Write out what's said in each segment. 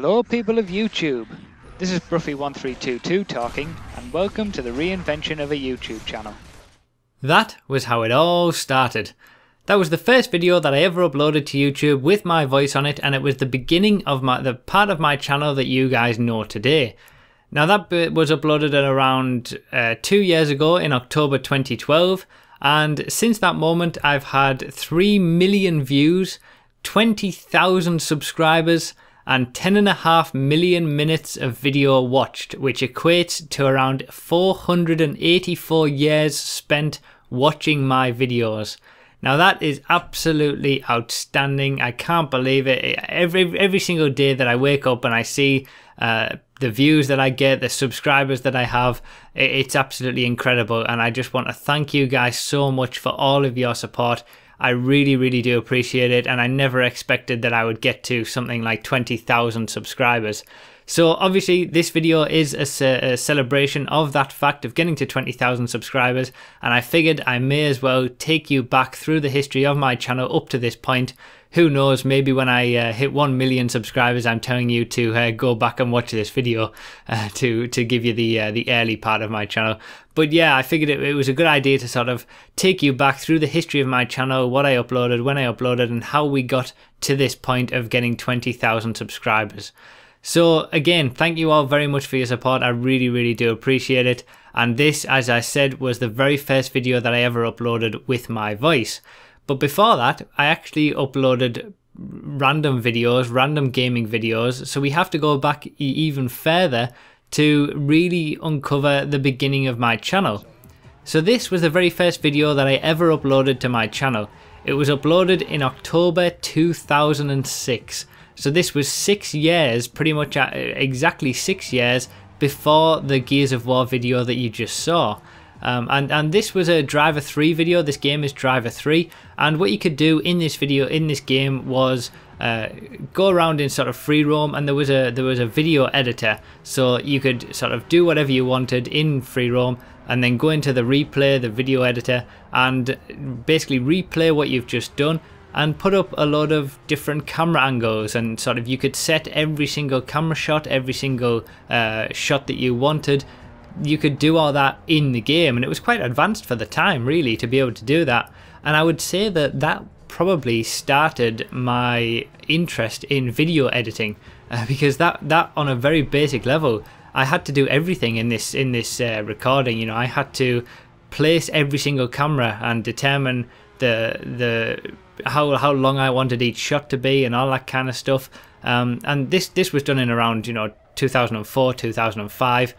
Hello people of YouTube, this is Bruffy1322 talking, and welcome to the reinvention of a YouTube channel. That was how it all started. That was the first video that I ever uploaded to YouTube with my voice on it, and it was the beginning of the part of my channel that you guys know today. Now that bit was uploaded at around 2 years ago in October 2012, and since that moment I've had 3 million views, 20,000 subscribers, and 10.5 million minutes of video watched, which equates to around 484 years spent watching my videos. Now that is absolutely outstanding. I can't believe it. Every single day that I wake up and I see the views that I get, the subscribers that I have, it's absolutely incredible, and I just want to thank you guys so much for all of your support. I really do appreciate it, and I never expected that I would get to something like 20,000 subscribers. So obviously this video is a celebration of that fact of getting to 20,000 subscribers, and I figured I may as well take you back through the history of my channel up to this point. Who knows, maybe when I hit 1 million subscribers I'm telling you to go back and watch this video to give you the early part of my channel. But yeah, I figured it was a good idea to sort of take you back through the history of my channel, what I uploaded, when I uploaded, and how we got to this point of getting 20,000 subscribers. So again, thank you all very much for your support. I really do appreciate it. And this, as I said, was the very first video that I ever uploaded with my voice. But before that, I actually uploaded random videos, random gaming videos. So we have to go back even further to really uncover the beginning of my channel. So this was the very first video that I ever uploaded to my channel. It was uploaded in October 2006. So this was 6 years, pretty much exactly 6 years before the Gears of War video that you just saw. And this was a Driver 3 video. This game is Driver 3, and what you could do in this video, in this game, was go around in sort of free roam, and there was a video editor, so you could sort of do whatever you wanted in free roam, and then go into the replay, the video editor, and basically replay what you've just done, and put up a lot of different camera angles, and sort of you could set every single camera shot, every single shot that you wanted. You could do all that in the game, and it was quite advanced for the time really to be able to do that. And I would say that that probably started my interest in video editing, because that on a very basic level, I had to do everything in this recording. You know, I had to place every single camera and determine how long I wanted each shot to be and all that kind of stuff. And this was done in around 2004, 2005,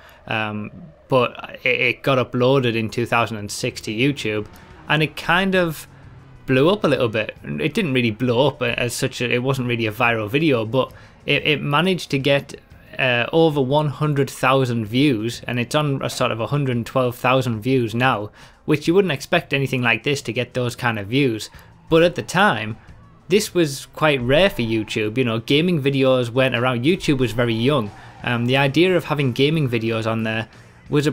but it got uploaded in 2006 to YouTube, and it kind of blew up a little bit. It didn't really blow up as such, it wasn't really a viral video, but it managed to get over 100,000 views, and it's on a sort of 112,000 views now, which you wouldn't expect anything like this to get those kind of views. But at the time, this was quite rare for YouTube. You know, gaming videos weren't around. YouTube was very young. The idea of having gaming videos on there was a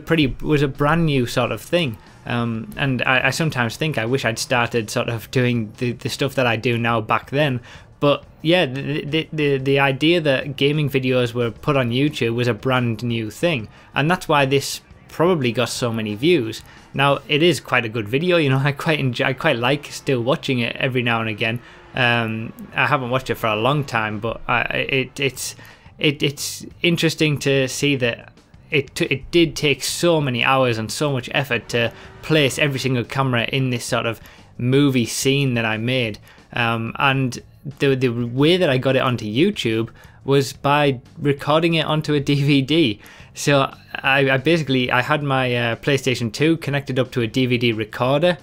brand new sort of thing. And I sometimes think I wish I'd started sort of doing the stuff that I do now back then. But yeah, the idea that gaming videos were put on YouTube was a brand new thing, and that's why this probably got so many views. Now it is quite a good video. You know, I quite like still watching it every now and again. I haven't watched it for a long time, but it's interesting to see that it did take so many hours and so much effort to place every single camera in this sort of movie scene that I made. And the way that I got it onto YouTube was by recording it onto a DVD. So I basically had my PlayStation 2 connected up to a DVD recorder,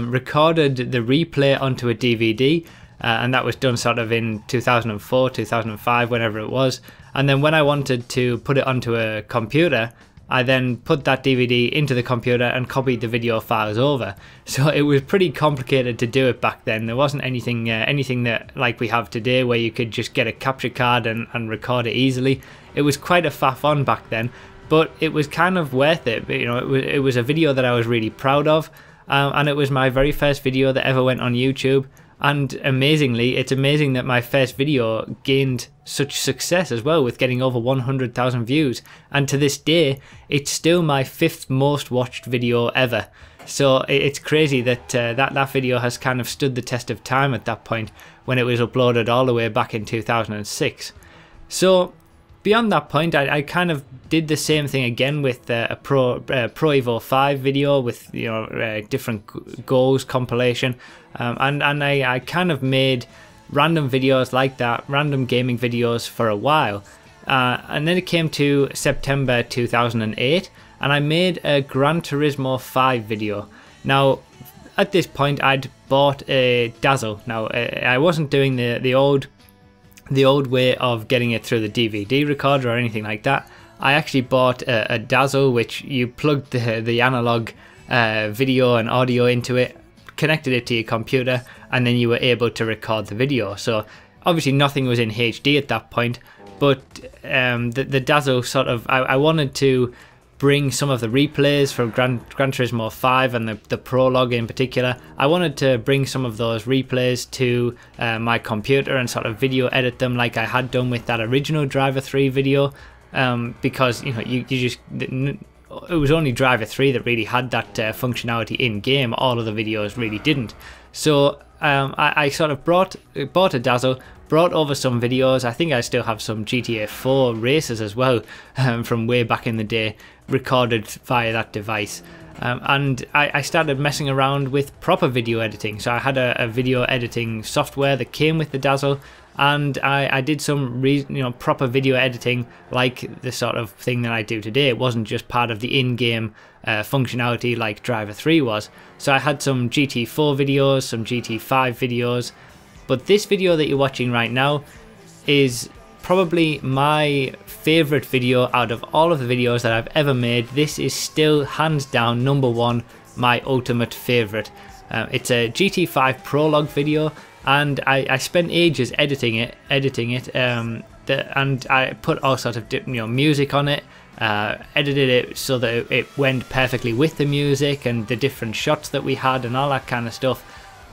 recorded the replay onto a DVD, and that was done sort of in 2004, 2005, whenever it was. And then when I wanted to put it onto a computer, I then put that DVD into the computer and copied the video files over. So it was pretty complicated to do it back then. There wasn't anything that like we have today where you could just get a capture card and record it easily. It was quite a faff on back then, but it was kind of worth it. You know, it was a video that I was really proud of, and it was my very first video that ever went on YouTube. And amazingly, it's amazing that my first video gained such success as well, with getting over 100,000 views. And to this day, it's still my 5th most watched video ever. So it's crazy that that video has kind of stood the test of time at that point, when it was uploaded all the way back in 2006. So beyond that point, I kind of did the same thing again with a Pro Evo 5 video with, you know, different goals compilation, and I kind of made random videos like that, random gaming videos for a while, and then it came to September 2008, and I made a Gran Turismo 5 video. Now, at this point, I'd bought a Dazzle. Now, I wasn't doing the old way of getting it through the DVD recorder or anything like that. I actually bought a Dazzle, which you plugged the analog video and audio into it, connected it to your computer, and then you were able to record the video. So obviously nothing was in HD at that point, but the Dazzle sort of, I wanted to bring some of the replays from Gran Turismo 5 and the prologue in particular. I wanted to bring some of those replays to my computer and sort of video edit them like I had done with that original Driver 3 video, because, you know, you just, it was only Driver 3 that really had that functionality in game. All of the videos really didn't. So I sort of bought a Dazzle, brought over some videos. I think I still have some GTA 4 races as well, from way back in the day, recorded via that device. And I started messing around with proper video editing. So I had a video editing software that came with the Dazzle, and I did some proper video editing, like the sort of thing that I do today. It wasn't just part of the in-game functionality like Driver 3 was. So I had some GT4 videos, some GT5 videos, but this video that you're watching right now is probably my favorite video out of all of the videos that I've ever made. This is still hands down #1 my ultimate favorite. It's a GT5 prologue video, and I spent ages editing it, and I put all sorts of music on it, edited it so that it went perfectly with the music and the different shots that we had and all that kind of stuff.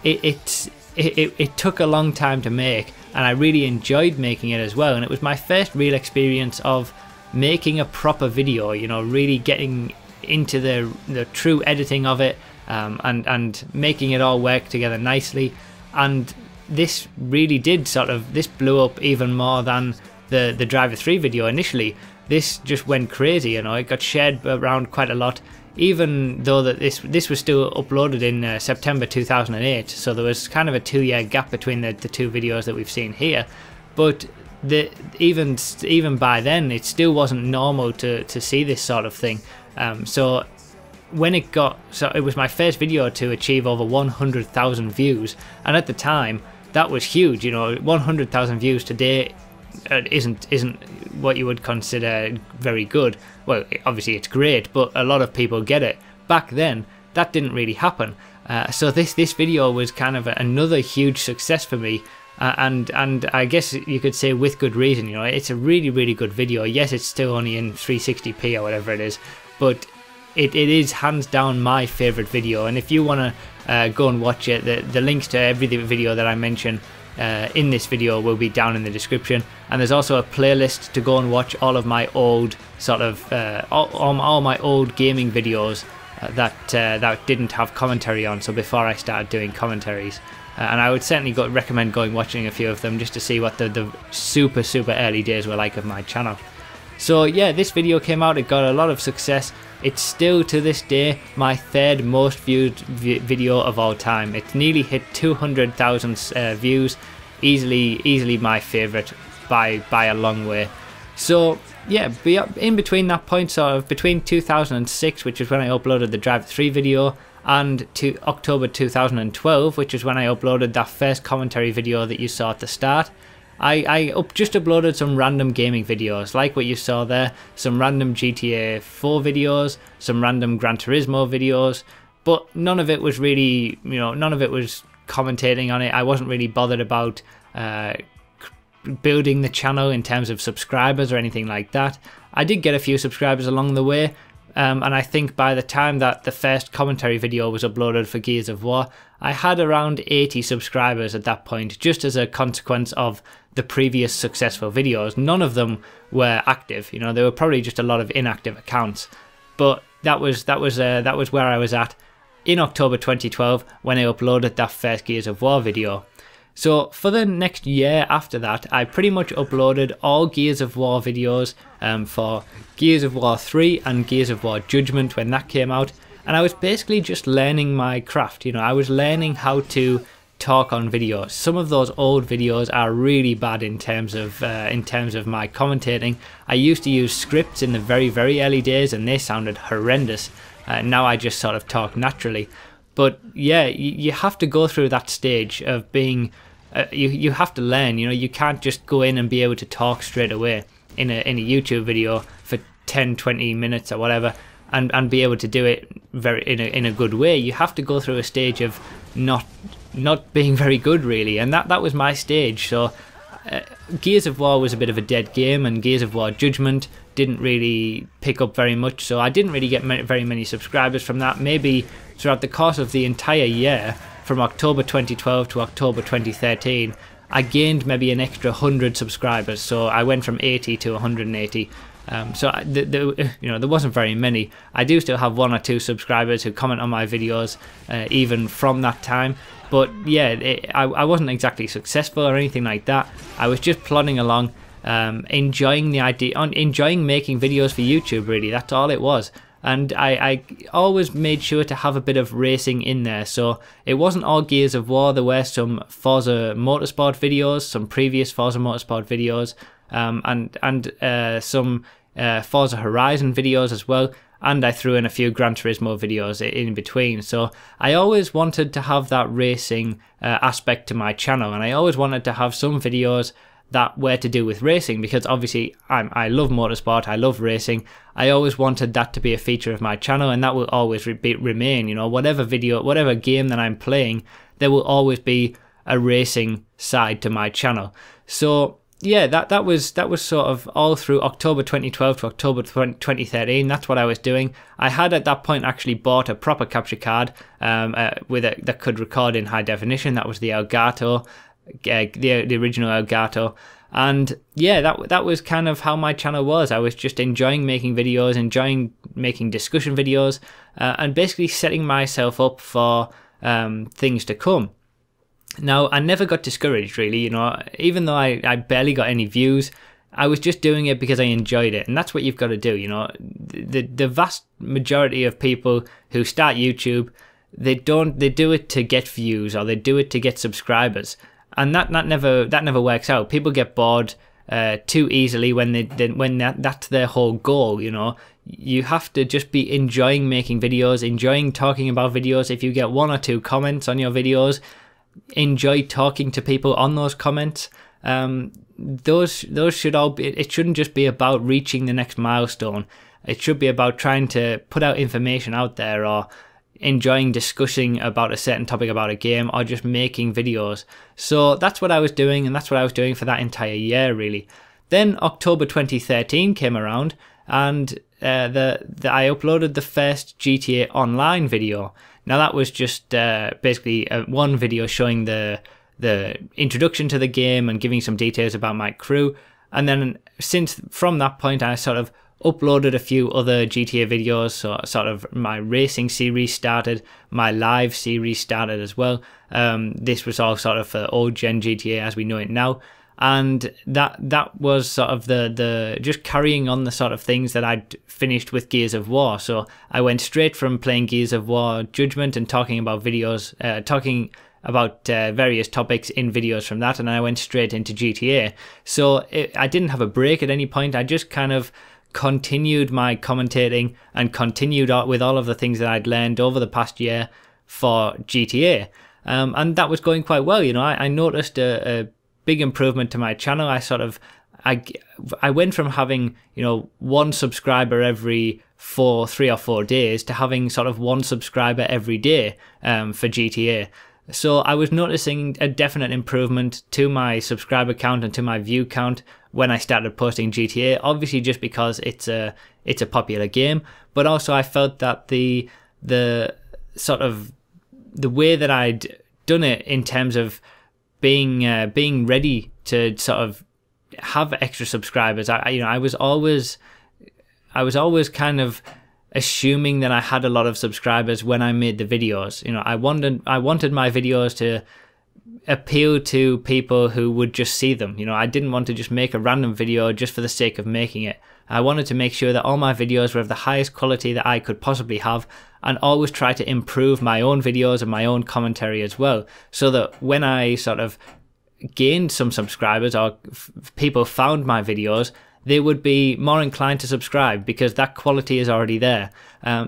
It took a long time to make, and I really enjoyed making it as well, and it was my first real experience of making a proper video, you know, really getting into the true editing of it, and making it all work together nicely. And this really did this blew up even more than the Driver 3 video initially. This just went crazy, you know, it got shared around quite a lot, even though that this was still uploaded in September 2008, so there was kind of a 2-year gap between the two videos that we've seen here. But even by then, it still wasn't normal to see this sort of thing. So it was my first video to achieve over 100,000 views, and at the time that was huge. You know, 100,000 views today isn't what you would consider very good. Well, obviously it's great, but a lot of people get it. Back then, that didn't really happen. So this video was kind of another huge success for me, and I guess you could say with good reason. You know, it's a really good video. Yes, it's still only in 360p or whatever it is, but it is hands down my favorite video. And if you want to go and watch it, the links to every video that I mention in this video will be down in the description, and there's also a playlist to go and watch all of my old all my old gaming videos that didn't have commentary on, so before I started doing commentaries. And I would certainly recommend going watching a few of them just to see what the super early days were like of my channel. So yeah, this video came out, it got a lot of success. It's still to this day my 3rd most viewed video of all time. It's nearly hit 200,000 views, easily my favourite by a long way. So yeah, in between that point, sort of between 2006, which is when I uploaded the Driver 3 video, and to October 2012, which is when I uploaded that first commentary video that you saw at the start, I just uploaded some random gaming videos, like what you saw there, some random GTA 4 videos, some random Gran Turismo videos, but none of it was really, none of it was commentating on it. I wasn't really bothered about building the channel in terms of subscribers or anything like that. I did get a few subscribers along the way, and I think by the time that the first commentary video was uploaded for Gears of War, I had around 80 subscribers at that point, just as a consequence of the previous successful videos. None of them were active, you know, there were probably just a lot of inactive accounts. But that was where I was at in October 2012 when I uploaded that first Gears of War video. So for the next year after that, I pretty much uploaded all Gears of War videos for Gears of War 3 and Gears of War Judgment when that came out. And I was basically just learning my craft, you know, I was learning how to talk on videos. Some of those old videos are really bad in terms of my commentating. I used to use scripts in the very early days and they sounded horrendous. Now I just sort of talk naturally. But yeah, you have to go through that stage of being, you have to learn, you know, you can't just go in and be able to talk straight away in a YouTube video for 10-20 minutes or whatever and be able to do it in a good way. You have to go through a stage of not being very good really, and that was my stage. So Gears of War was a bit of a dead game, and Gears of War Judgment didn't really pick up very much, so I didn't really get very many subscribers from that. Maybe throughout the course of the entire year, from October 2012 to October 2013, I gained maybe an extra 100 subscribers, so I went from 80 to 180. So you know, there wasn't very many. I do still have 1 or 2 subscribers who comment on my videos even from that time. But yeah, I wasn't exactly successful or anything like that. I was just plodding along, enjoying the idea, enjoying making videos for YouTube really, that's all it was. And I always made sure to have a bit of racing in there, so it wasn't all Gears of War. There were some Forza Motorsport videos, some previous Forza Motorsport videos, and some Forza Horizon videos as well, and I threw in a few Gran Turismo videos in between. So I always wanted to have that racing aspect to my channel, and I always wanted to have some videos that were to do with racing, because obviously I love motorsport, I love racing. I always wanted that to be a feature of my channel, and that will always remain, you know, whatever game that I'm playing, there will always be a racing side to my channel. So yeah, that was sort of all through October 2012 to October 2013. That's what I was doing. I had at that point actually bought a proper capture card that could record in high definition. That was the Elgato, the original Elgato. And yeah, that was kind of how my channel was. I was just enjoying making videos, enjoying making discussion videos, and basically setting myself up for things to come. Now, I never got discouraged really, you know, even though I barely got any views, I was just doing it because I enjoyed it, and that's what you've got to do, you know. The vast majority of people who start YouTube, they do it to get views, or they do it to get subscribers, and that never works out. People get bored too easily when that's their whole goal, you know. You have to just be enjoying making videos, enjoying talking about videos. If you get 1 or 2 comments on your videos, enjoy talking to people on those comments. Those should all be, it shouldn't just be about reaching the next milestone. It should be about trying to put out information out there, or enjoying discussing about a certain topic about a game, or just making videos. So that's what I was doing, and that's what I was doing for that entire year really. Then October 2013 came around, and I uploaded the first GTA Online video. Now that was just basically one video showing the introduction to the game and giving some details about my crew. And then from that point, I sort of uploaded a few other GTA videos. So sort of my racing series started, my live series started as well. This was all sort of for old gen GTA as we know it now. And that was sort of the just carrying on the sort of things that I'd finished with Gears of War. So I went straight from playing Gears of War Judgment and talking about videos, talking about various topics in videos from that, and I went straight into GTA. So I didn't have a break at any point. I just kind of continued my commentating and continued with all of the things that I'd learned over the past year for GTA. And that was going quite well, you know. I noticed a big improvement to my channel. I went from having, you know, 1 subscriber every 3 or 4 days to having sort of 1 subscriber every day for GTA. So I was noticing a definite improvement to my subscriber count and to my view count when I started posting GTA, obviously just because it's a popular game, but also I felt that the sort of the way that I'd done it in terms of being ready to sort of have extra subscribers, I was always kind of assuming that I had a lot of subscribers when I made the videos. I wanted my videos to appeal to people who would just see them. I didn't want to just make a random video just for the sake of making it. I wanted to make sure that all my videos were of the highest quality that I could possibly have, and always try to improve my own videos and my own commentary as well, so that when I sort of gained some subscribers or people found my videos, they would be more inclined to subscribe because that quality is already there.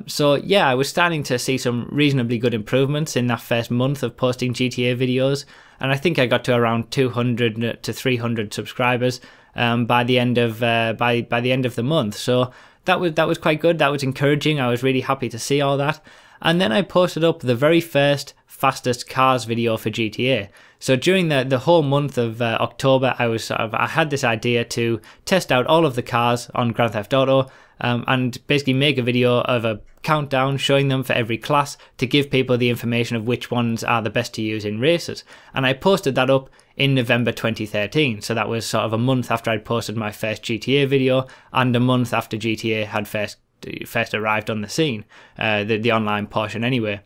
So yeah, I was starting to see some reasonably good improvements in that first month of posting GTA videos, and I think I got to around 200 to 300 subscribers by the end of the month. So that was quite good. That was encouraging. I was really happy to see all that. And then I posted up the very first fastest cars video for GTA. So during the whole month of October, I had this idea to test out all of the cars on Grand Theft Auto, and basically make a video of a countdown showing them for every class to give people the information of which ones are the best to use in races. And I posted that up in November 2013. So that was sort of a month after I'd posted my first GTA video, and a month after GTA had first arrived on the scene, the online portion anyway.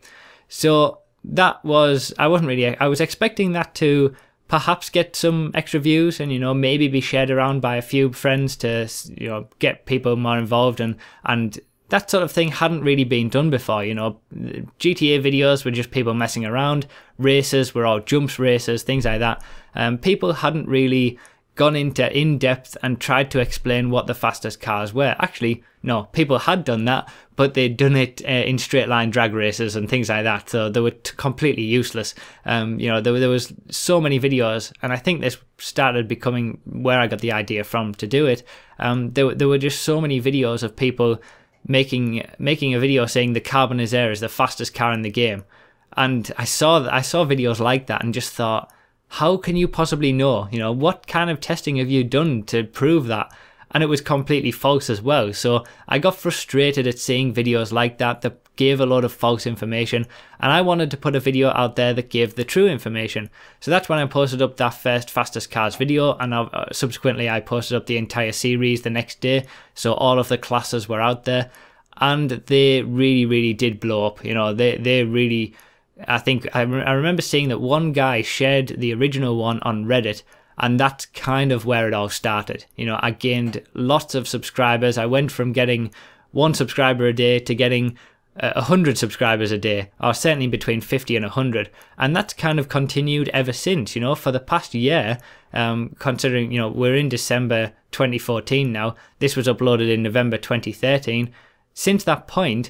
So that was, I was expecting that to perhaps get some extra views and, maybe be shared around by a few friends to, get people more involved, and that sort of thing hadn't really been done before. GTA videos were just people messing around. Races were all jumps races, things like that. People hadn't really gone into in-depth and tried to explain what the fastest cars were. Actually, no, people had done that, but they'd done it in straight line drag races and things like that, so they were completely useless. There was so many videos, and I think this started becoming where I got the idea from to do it. There were just so many videos of people making a video saying the Carbon Air is the fastest car in the game, and I saw videos like that and just thought, how can you possibly know? What kind of testing have you done to prove that? And it was completely false as well. So I got frustrated at seeing videos like that gave a lot of false information, and I wanted to put a video out there that gave the true information. So that's when I posted up that first fastest cars video, and subsequently I posted up the entire series the next day. So all of the classes were out there, and they really, really did blow up. They really, I think I remember seeing that one guy shared the original one on Reddit, and that's kind of where it all started. I gained lots of subscribers. I went from getting 1 subscriber a day to getting 100 subscribers a day, or certainly between 50 and 100, and that's kind of continued ever since. For the past year, considering we're in December 2014 now, this was uploaded in November 2013. Since that point,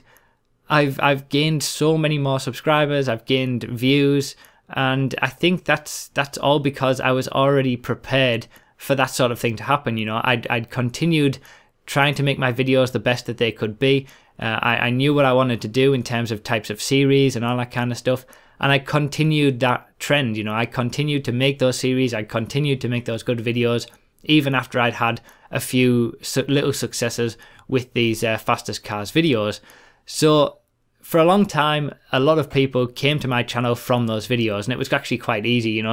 I've gained so many more subscribers, I've gained views, and I think that's all because I was already prepared for that sort of thing to happen. I'd continued trying to make my videos the best that they could be. I knew what I wanted to do in terms of types of series and all that kind of stuff, and I continued that trend. I continued to make those series, I continued to make those good videos, even after I'd had a few little successes with these fastest cars videos. So for a long time, a lot of people came to my channel from those videos, and it was actually quite easy.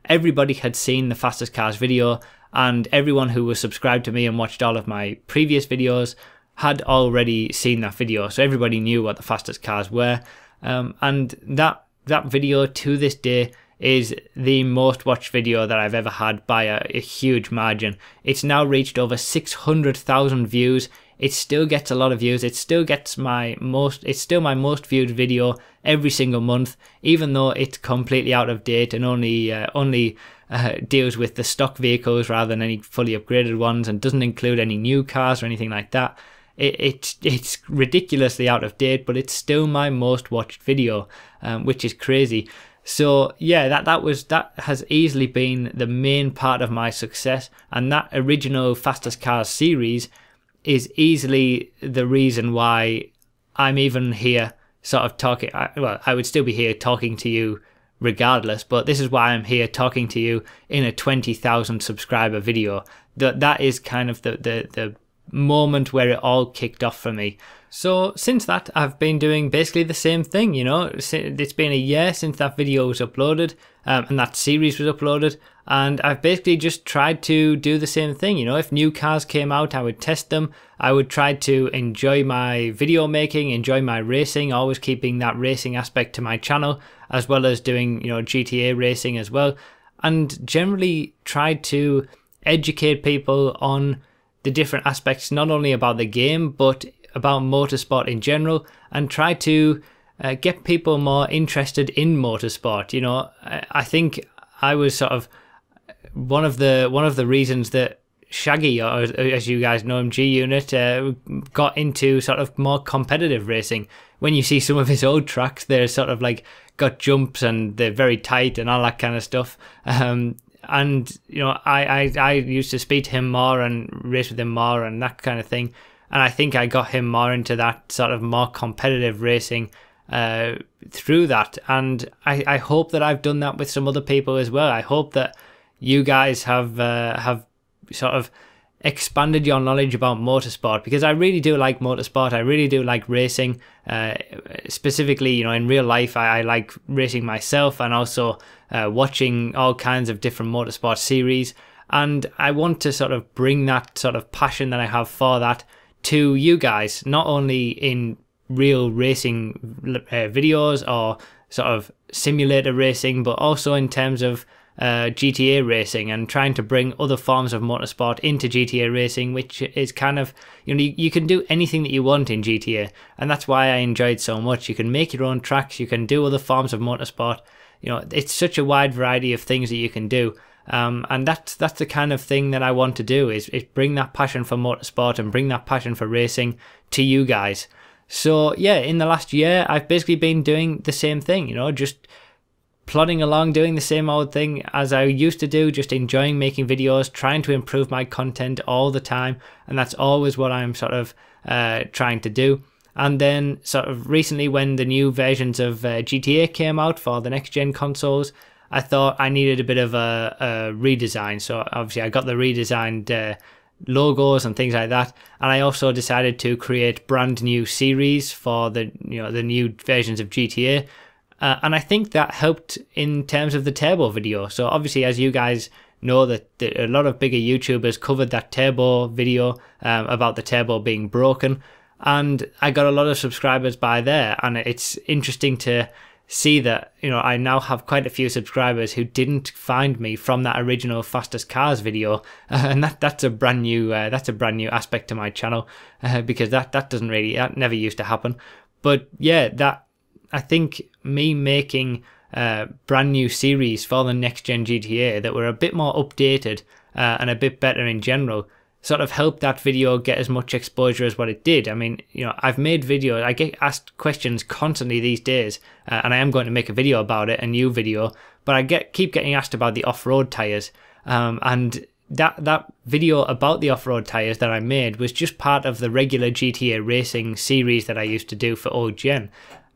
Everybody had seen the fastest cars video, and everyone who was subscribed to me and watched all of my previous videos had already seen that video, so everybody knew what the fastest cars were. And that video to this day is the most watched video that I've ever had by a huge margin. It's now reached over 600,000 views. It still gets a lot of views. It's still my most viewed video every single month, even though it's completely out of date and only deals with the stock vehicles rather than any fully upgraded ones, and doesn't include any new cars or anything like that. It's ridiculously out of date, but it's still my most watched video, which is crazy. So yeah, that has easily been the main part of my success, and that original Fastest Cars series is easily the reason why I'm even here sort of talking. I would still be here talking to you regardless, but this is why I'm here talking to you in a 20,000 subscriber video. That is kind of the moment where it all kicked off for me. So since that, I've been doing basically the same thing, you know. It's been a year since that video was uploaded, and that series was uploaded, and I've basically just tried to do the same thing, you know. If new cars came out, I would test them. I would try to enjoy my video making, enjoy my racing, always keeping that racing aspect to my channel, as well as doing, you know, GTA racing as well, and generally tried to educate people on the different aspects, not only about the game, but about motorsport in general, and try to get people more interested in motorsport. You know, I think I was sort of one of the reasons that Shaggy, or as you guys know him, G-Unit, got into sort of more competitive racing. When you see some of his old tracks, they're sort of like got jumps and they're very tight and all that kind of stuff. And you know, I used to speak to him more and race with him more and that kind of thing. And I think I got him more into that sort of more competitive racing through that. And I hope that I've done that with some other people as well. I hope that you guys have sort of expanded your knowledge about motorsport, because I really do like motorsport. I really do like racing. Specifically, you know, in real life, I like racing myself, and also watching all kinds of different motorsport series. And I want to sort of bring that sort of passion that I have for that to you guys, not only in real racing videos or sort of simulator racing, but also in terms of GTA racing, and trying to bring other forms of motorsport into GTA racing, which is kind of, you know, you can do anything that you want in GTA, and that's why I enjoyed so much. You can make your own tracks, you can do other forms of motorsport. You know, it's such a wide variety of things that you can do. And that's the kind of thing that I want to do, is bring that passion for motorsport and bring that passion for racing to you guys. So yeah, in the last year, I've basically been doing the same thing, you know, just plodding along, doing the same old thing as I used to do, just enjoying making videos, trying to improve my content all the time. And that's always what I'm sort of trying to do. And then sort of recently, when the new versions of GTA came out for the next gen consoles, I thought I needed a bit of a redesign. So obviously I got the redesigned logos and things like that, and I also decided to create brand new series for the new versions of GTA, and I think that helped in terms of the turbo video. So obviously, as you guys know, that a lot of bigger YouTubers covered that turbo video about the turbo being broken, and I got a lot of subscribers by there. And it's interesting to see that, you know, I now have quite a few subscribers who didn't find me from that original Fastest Cars video, and that's a brand new aspect to my channel, because that never used to happen. But yeah, that, I think me making brand new series for the next gen GTA that were a bit more updated and a bit better in general sort of helped that video get as much exposure as what it did. I mean, you know, I've made videos, I get asked questions constantly these days, and I am going to make a video about it, a new video, but I keep getting asked about the off-road tyres, and that video about the off-road tyres that I made was just part of the regular GTA racing series that I used to do for old gen.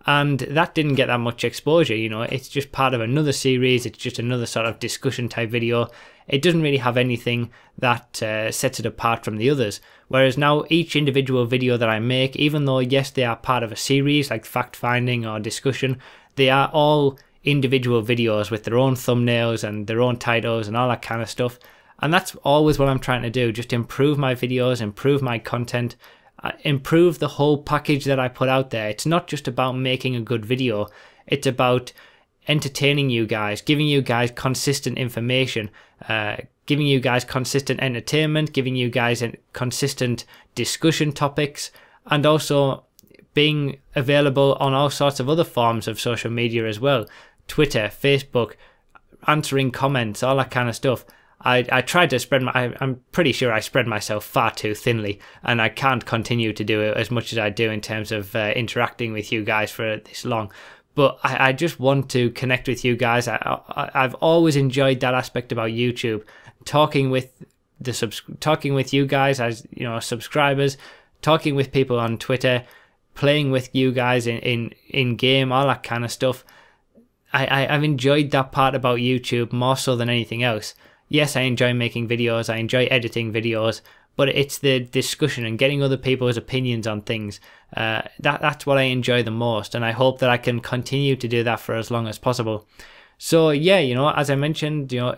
And that didn't get that much exposure, you know. It's just part of another series, it's just another sort of discussion type video. It doesn't really have anything that sets it apart from the others. Whereas now each individual video that I make, even though yes, they are part of a series like fact finding or discussion, they are all individual videos with their own thumbnails and their own titles and all that kind of stuff. And that's always what I'm trying to do, just improve my videos, improve my content, improve the whole package that I put out there. It's not just about making a good video, it's about entertaining you guys, giving you guys consistent information, giving you guys consistent entertainment, giving you guys consistent discussion topics, and also being available on all sorts of other forms of social media as well. Twitter, Facebook, answering comments, all that kind of stuff. I tried to spread I'm pretty sure I spread myself far too thinly, and I can't continue to do it as much as I do in terms of interacting with you guys for this long. But I just want to connect with you guys. I've always enjoyed that aspect about YouTube, talking with you guys as, you know, subscribers, talking with people on Twitter, playing with you guys in game, all that kind of stuff. I've enjoyed that part about YouTube more so than anything else. Yes, I enjoy making videos, I enjoy editing videos, but it's the discussion and getting other people's opinions on things. That's what I enjoy the most, and I hope that I can continue to do that for as long as possible. So yeah, you know, as I mentioned, you know,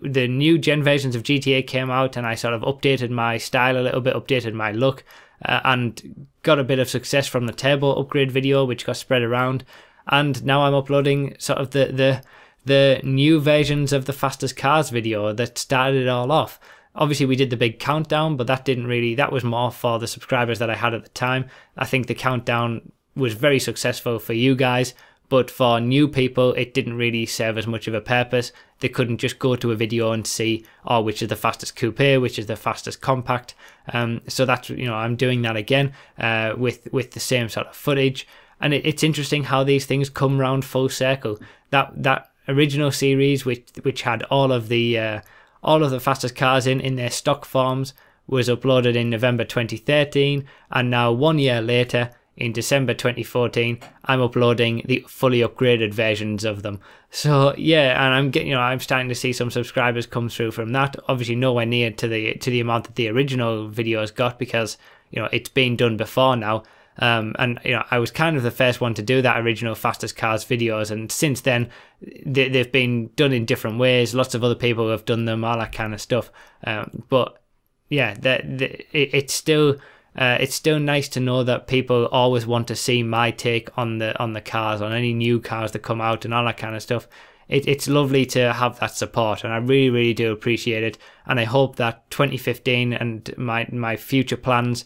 the new gen versions of GTA came out, and I sort of updated my style a little bit, updated my look, and got a bit of success from the turbo upgrade video, which got spread around. And now I'm uploading sort of the new versions of the fastest cars video that started it all off. Obviously we did the big countdown, but that was more for the subscribers that I had at the time. I think the countdown was very successful for you guys, but for new people it didn't really serve as much of a purpose. They couldn't just go to a video and see, oh, which is the fastest coupe, which is the fastest compact. So that's, you know, I'm doing that again with the same sort of footage. And it's interesting how these things come round full circle. That original series, which had all of the fastest cars in their stock forms, was uploaded in November 2013, and now 1 year later, in December 2014, I'm uploading the fully upgraded versions of them. So yeah, and I'm starting to see some subscribers come through from that. Obviously, nowhere near to the amount that the original videos got, because you know it's been done before now. And you know, I was kind of the first one to do that original fastest cars videos, and since then they've been done in different ways. Lots of other people have done them, all that kind of stuff. But yeah, it's still nice to know that people always want to see my take on the cars, on any new cars that come out and all that kind of stuff. It's lovely to have that support, and I really, really do appreciate it. And I hope that 2015 and my future plans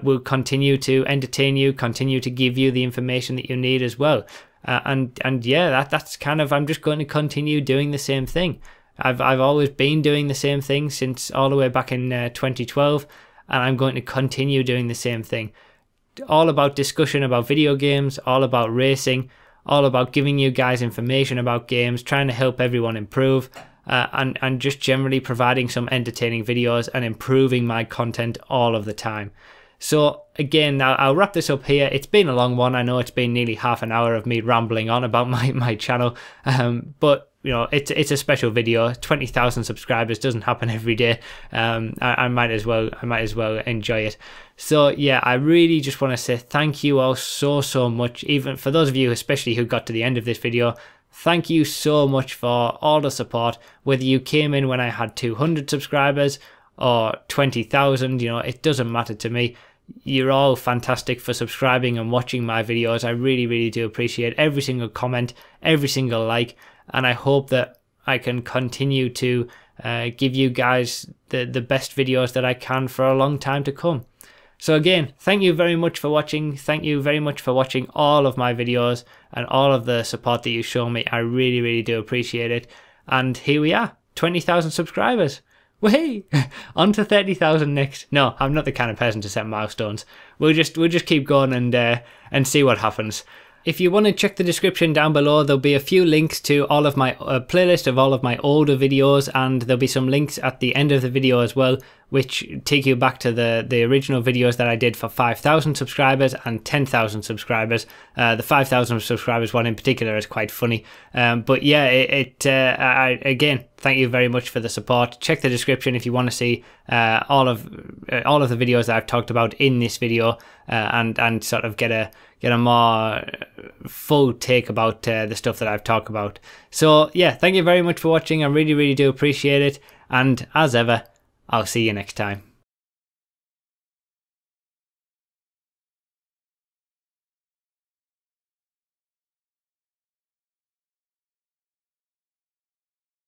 will continue to entertain you, continue to give you the information that you need as well. And yeah, that's kind of, I'm just going to continue doing the same thing. I've always been doing the same thing since all the way back in 2012, and I'm going to continue doing the same thing. All about discussion about video games, all about racing, all about giving you guys information about games, trying to help everyone improve, and just generally providing some entertaining videos and improving my content all of the time. So again, I'll wrap this up here. It's been a long one. I know it's been nearly half an hour of me rambling on about my channel, but you know, it's a special video. 20,000 subscribers doesn't happen every day. I might as well enjoy it. So yeah, I really just want to say thank you all so much. Even for those of you especially who got to the end of this video, thank you so much for all the support. Whether you came in when I had 200 subscribers or 20,000, you know, it doesn't matter to me. You're all fantastic for subscribing and watching my videos. I really, really do appreciate every single comment, every single like, and I hope that I can continue to give you guys the best videos that I can for a long time to come. So again, thank you very much for watching. Thank you very much for watching all of my videos and all of the support that you show me. I really, really do appreciate it. And here we are, 20,000 subscribers. Way on to 30,000 next. No, I'm not the kind of person to set milestones. We'll just keep going and see what happens. If you want to check the description down below, there'll be a few links to all of my playlist of all of my older videos, and there'll be some links at the end of the video as well, which take you back to the original videos that I did for 5,000 subscribers and 10,000 subscribers. The 5,000 subscribers one in particular is quite funny. But yeah, again, thank you very much for the support. Check the description if you want to see all of the videos that I've talked about in this video, and sort of get a more full take about the stuff that I've talked about. So yeah, thank you very much for watching. I really, really do appreciate it. And as ever, I'll see you next time.